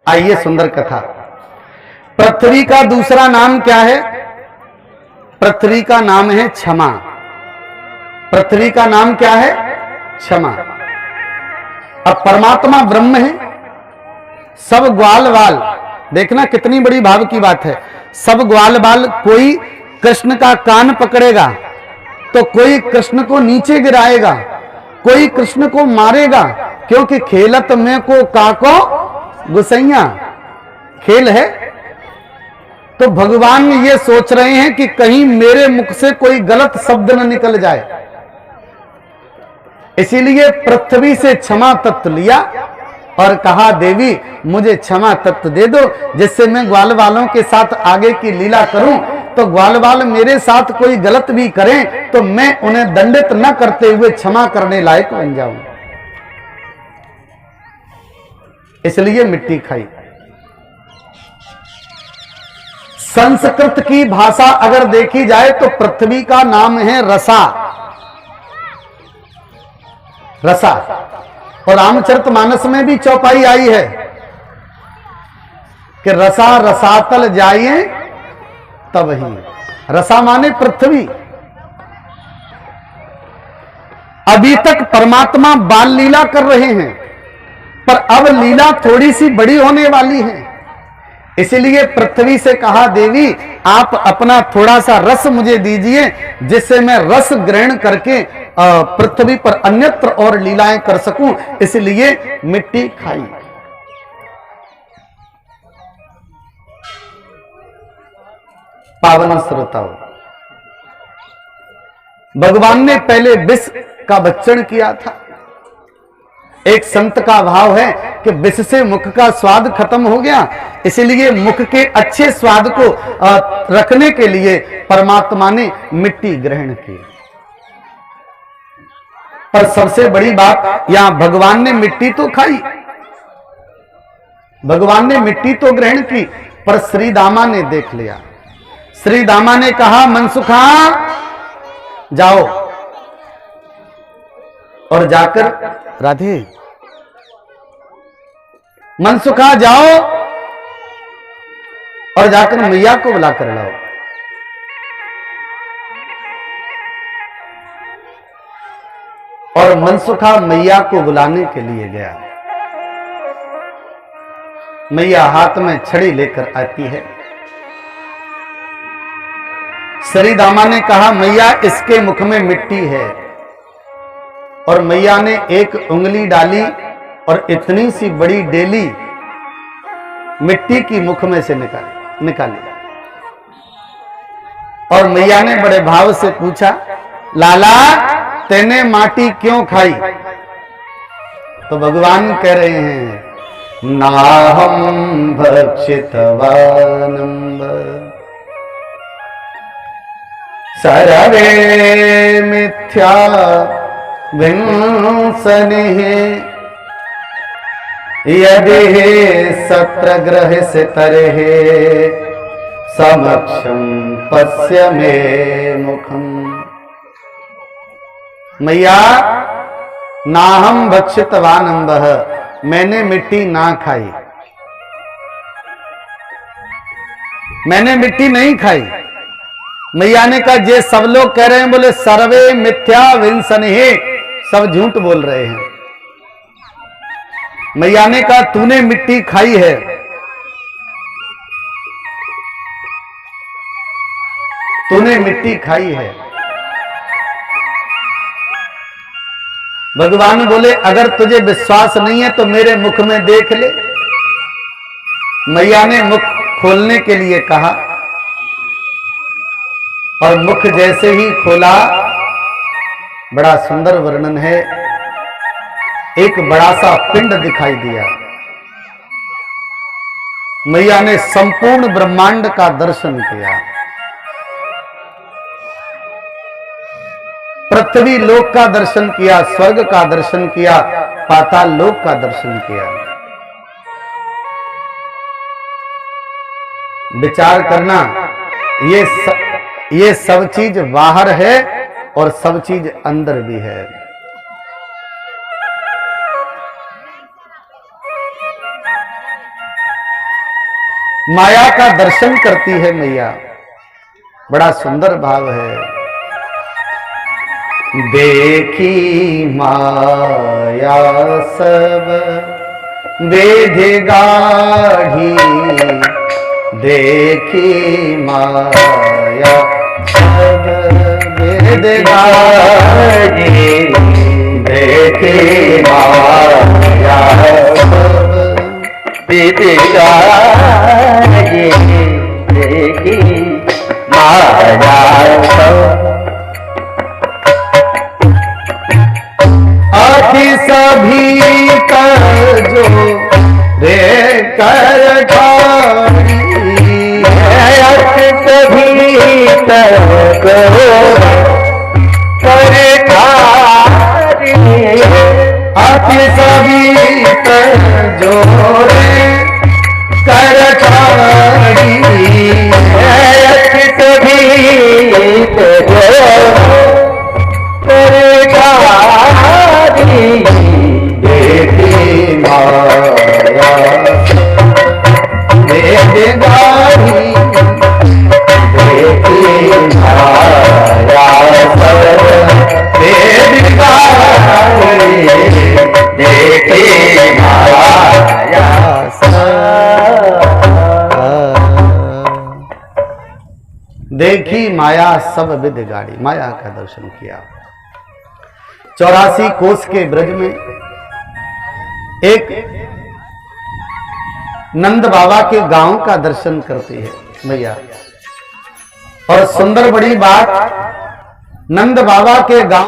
आइए सुंदर कथा। पृथ्वी का दूसरा नाम क्या है? पृथ्वी का नाम है क्षमा। पृथ्वी का नाम क्या है? क्षमा। अब परमात्मा ब्रह्म है, सब ग्वाल बाल, देखना कितनी बड़ी भाव की बात है। सब ग्वाल बाल, कोई कृष्ण का कान पकड़ेगा तो कोई कृष्ण को नीचे गिराएगा, कोई कृष्ण को मारेगा, क्योंकि खेलत में को काको गुसैया, खेल है। तो भगवान ये सोच रहे हैं कि कहीं मेरे मुख से कोई गलत शब्द न निकल जाए, इसीलिए पृथ्वी से क्षमा तत्व लिया और कहा देवी मुझे क्षमा तत्व दे दो, जिससे मैं ग्वाल वालों के साथ आगे की लीला करूं, तो ग्वाल वाल मेरे साथ कोई गलत भी करें तो मैं उन्हें दंडित न करते हुए क्षमा करने लायक बन जाऊं। इसलिए मिट्टी खाई। संस्कृत की भाषा अगर देखी जाए तो पृथ्वी का नाम है रसा। रसा। और रामचरितमानस में भी चौपाई आई है कि रसा रसातल जाइए तब ही। रसा माने पृथ्वी। अभी तक परमात्मा बाल लीला कर रहे हैं, पर अब लीला थोड़ी सी बड़ी होने वाली है। इसलिए पृथ्वी से कहा देवी आप अपना थोड़ा सा रस मुझे दीजिए, जिससे मैं रस ग्रहण करके पृथ्वी पर अन्यत्र और लीलाएं कर सकूं। इसलिए मिट्टी खाई। पावन श्रोताओं, भगवान ने पहले विष का भक्षण किया था। एक संत का भाव है कि विष से मुख का स्वाद खत्म हो गया, इसलिए मुख के अच्छे स्वाद को रखने के लिए परमात्मा ने मिट्टी ग्रहण की। पर सबसे बड़ी बात, यहां भगवान ने मिट्टी तो खाई, भगवान ने मिट्टी तो ग्रहण की, पर श्री दामा ने देख लिया। श्री दामा ने कहा मनसुखा जाओ, और जाकर राधे मनसुखा जाओ और जाकर मैया को बुला कर लाओ। और मनसुखा मैया को बुलाने के लिए गया। मैया हाथ में छड़ी लेकर आती है। श्री दामा ने कहा मैया इसके मुख में मिट्टी है, और मैया ने एक उंगली डाली और इतनी सी बड़ी डेली मिट्टी की मुख में से निकाली। और मैया ने बड़े भाव से पूछा लाला तेने माटी क्यों खाई? तो भगवान कह रहे हैं नाहम भक्षितवानंब सर्वे मिथ्या विंसनिः यदि सत्र ग्रह से तरहे समक्षम पश्य मे मुखम। मैया नाहम भक्षितवानंबः, मैंने मिट्टी ना खाई, मैंने मिट्टी नहीं खाई। मैया ने कहा जे सब लोग कह रहे हैं, बोले सर्वे मिथ्या विंसनिः, सब झूठ बोल रहे हैं। मैया ने कहा तूने मिट्टी खाई है, तूने मिट्टी खाई है। भगवान बोले अगर तुझे विश्वास नहीं है तो मेरे मुख में देख ले। मैया ने मुख खोलने के लिए कहा, और मुख जैसे ही खोला, बड़ा सुंदर वर्णन है, एक बड़ा सा पिंड दिखाई दिया। मैया ने संपूर्ण ब्रह्मांड का दर्शन किया, पृथ्वी लोक का दर्शन किया, स्वर्ग का दर्शन किया, पाताल लोक का दर्शन किया। विचार करना, ये सब चीज बाहर है और सब चीज अंदर भी है। माया का दर्शन करती है मैया। बड़ा सुंदर भाव है। देखी माया सब वेद गाढ़ी, देखी माया सब वेद गाढ़ी, देखी माया सब वेद गाढ़ी, देखी माया सब अति सभी कर जो रे कर ठारी, अति सभी कर ठारी, अति सभी कर जो रे कर ठारी, अति सभी देखी माया वेद गाढ़ी, देखी माया सब वेद गाढ़ी, देखी माया देखी माया सब विद गाड़ी। माया का दर्शन किया। 84 कोस के ब्रज में एक नंद बाबा के गांव का दर्शन करती है मैया। और सुंदर बड़ी बात, नंद बाबा के गांव